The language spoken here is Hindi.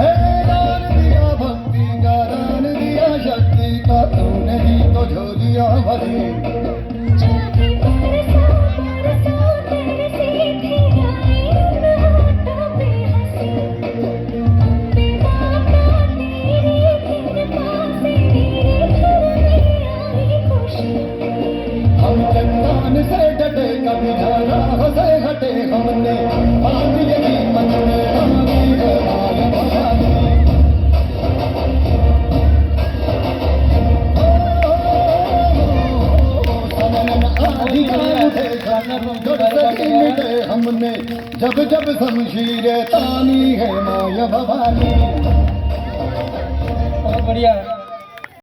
है दान दिया भक्ति का, दान दिया शक्ति का, तूने ही तो झोलियां भरी। हम चट्टान से डटे कभी झारा से हटे, हमने बात यही मन में बांधी है माया भवानी। आधी उठे जब तक मिटे हमने, जब जब शमशीरें तानी है माया भवानी। बहुत बढ़िया।